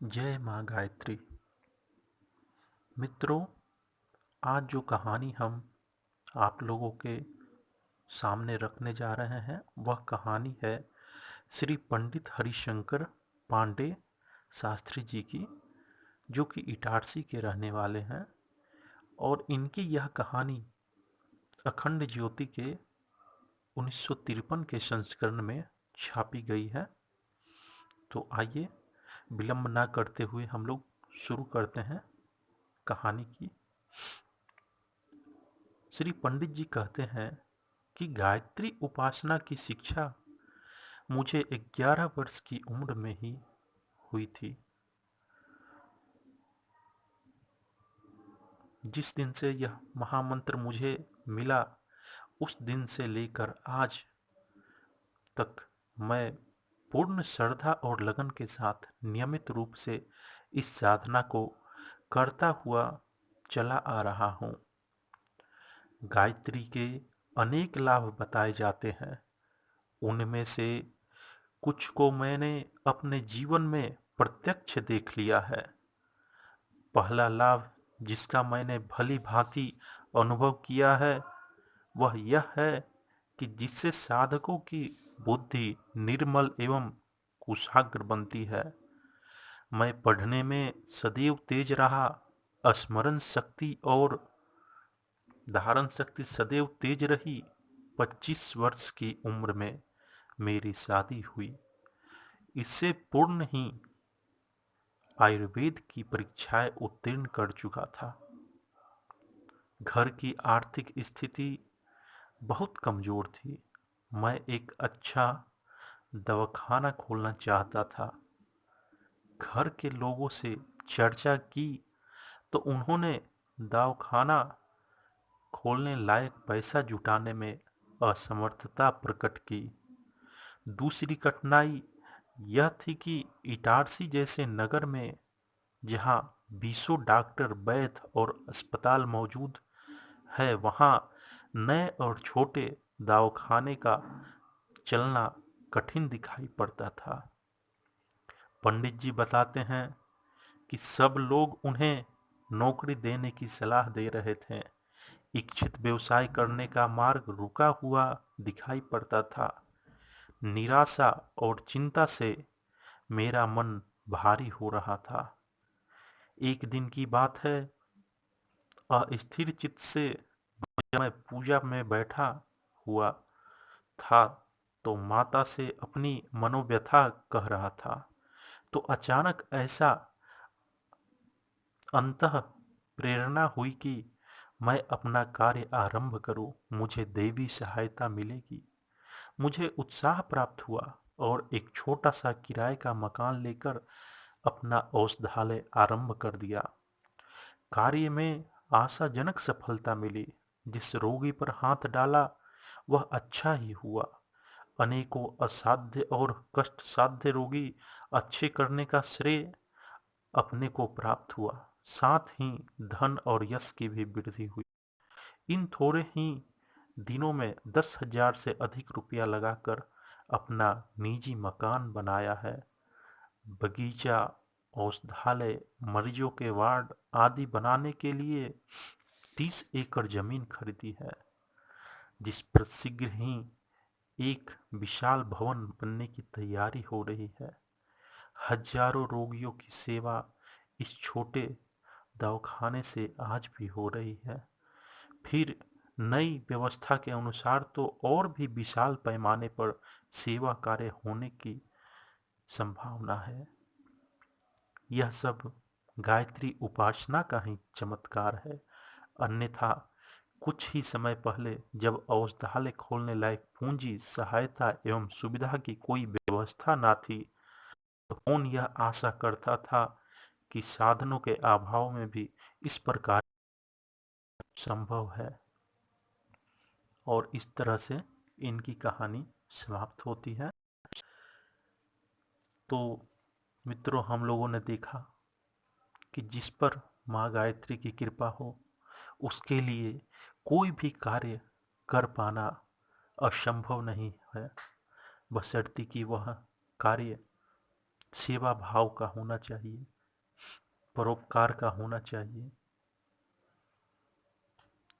जय माँ गायत्री। मित्रों, आज जो कहानी हम आप लोगों के सामने रखने जा रहे हैं वह कहानी है श्री पंडित हरिशंकर पांडे शास्त्री जी की, जो कि इटारसी के रहने वाले हैं। और इनकी यह कहानी अखंड ज्योति के 1953 के संस्करण में छापी गई है। तो आइए विलंब ना करते हुए हम लोग शुरू करते हैं कहानी की। श्री पंडित जी कहते हैं कि गायत्री उपासना की शिक्षा मुझे 11 वर्ष की उम्र में ही हुई थी। जिस दिन से यह महामंत्र मुझे मिला, उस दिन से लेकर आज तक मैं पूर्ण श्रद्धा और लगन के साथ नियमित रूप से इस साधना को करता हुआ चला आ रहा हूँ। गायत्री के अनेक लाभ बताए जाते हैं। उनमें से कुछ को मैंने अपने जीवन में प्रत्यक्ष देख लिया है। पहला लाभ जिसका मैंने भली भांति अनुभव किया है वह यह है कि जिससे साधकों की बुद्धि निर्मल एवं कुशाग्र बनती है। मैं पढ़ने में सदैव तेज रहा। स्मरण शक्ति और धारण शक्ति सदैव तेज रही। 25 वर्ष की उम्र में मेरी शादी हुई। इससे पूर्ण ही आयुर्वेद की परीक्षाएं उत्तीर्ण कर चुका था। घर की आर्थिक स्थिति बहुत कमजोर थी। मैं एक अच्छा दवाखाना खोलना चाहता था। घर के लोगों से चर्चा की तो उन्होंने दवाखाना खोलने लायक पैसा जुटाने में असमर्थता प्रकट की। दूसरी कठिनाई यह थी कि इटारसी जैसे नगर में, जहां 20 डॉक्टर, वैद्य और अस्पताल मौजूद है, वहां नए और छोटे दवाखाने का चलना कठिन दिखाई पड़ता था। पंडित जी बताते हैं कि सब लोग उन्हें नौकरी देने की सलाह दे रहे थे। इच्छित व्यवसाय करने का मार्ग रुका हुआ दिखाई पड़ता था। निराशा और चिंता से मेरा मन भारी हो रहा था। एक दिन की बात है, अस्थिर चित्त से जब मैं पूजा में बैठा हुआ था तो माता से अपनी मनोव्यथा कह रहा था, तो अचानक ऐसा अंतः प्रेरणा हुई कि मैं अपना कार्य आरंभ करूं, मुझे देवी सहायता मिलेगी। मुझे उत्साह प्राप्त हुआ और एक छोटा सा किराए का मकान लेकर अपना औषधालय आरंभ कर दिया। कार्य में आशाजनक सफलता मिली। जिस रोगी पर हाथ डाला वह अच्छा ही हुआ। अनेकों असाध्य और कष्ट साध्य रोगी अच्छे करने का श्रेय अपने को प्राप्त हुआ। साथ ही धन और यश की भी वृद्धि हुई। इन थोड़े ही दिनों में 10,000 से अधिक रुपया लगाकर अपना निजी मकान बनाया है। बगीचा, औषधालय, मरीजों के वार्ड आदि बनाने के लिए 30 एकड़ जमीन खरीदी है, जिस पर शीघ्र ही एक विशाल भवन बनने की तैयारी हो रही है। हजारों रोगियों की सेवा इस छोटे दवाखाने से आज भी हो रही है। फिर नई व्यवस्था के अनुसार तो और भी विशाल पैमाने पर सेवा कार्य होने की संभावना है। यह सब गायत्री उपासना का ही चमत्कार है। अन्यथा कुछ ही समय पहले जब औषधालय खोलने लायक पूंजी, सहायता एवं सुविधा की कोई व्यवस्था ना थी, तो कौन यह आशा करता था कि साधनों के अभाव में भी इस प्रकार संभव है। और इस तरह से इनकी कहानी समाप्त होती है। तो मित्रों, हम लोगों ने देखा कि जिस पर माँ गायत्री की कृपा हो उसके लिए कोई भी कार्य कर पाना असंभव नहीं है, बशर्ते कि वह कार्य सेवा भाव का होना चाहिए, परोपकार का होना चाहिए।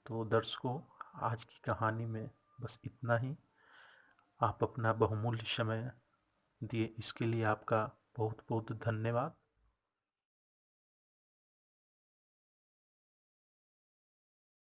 तो दर्शकों, आज की कहानी में बस इतना ही। आप अपना बहुमूल्य समय दिए, इसके लिए आपका बहुत बहुत धन्यवाद।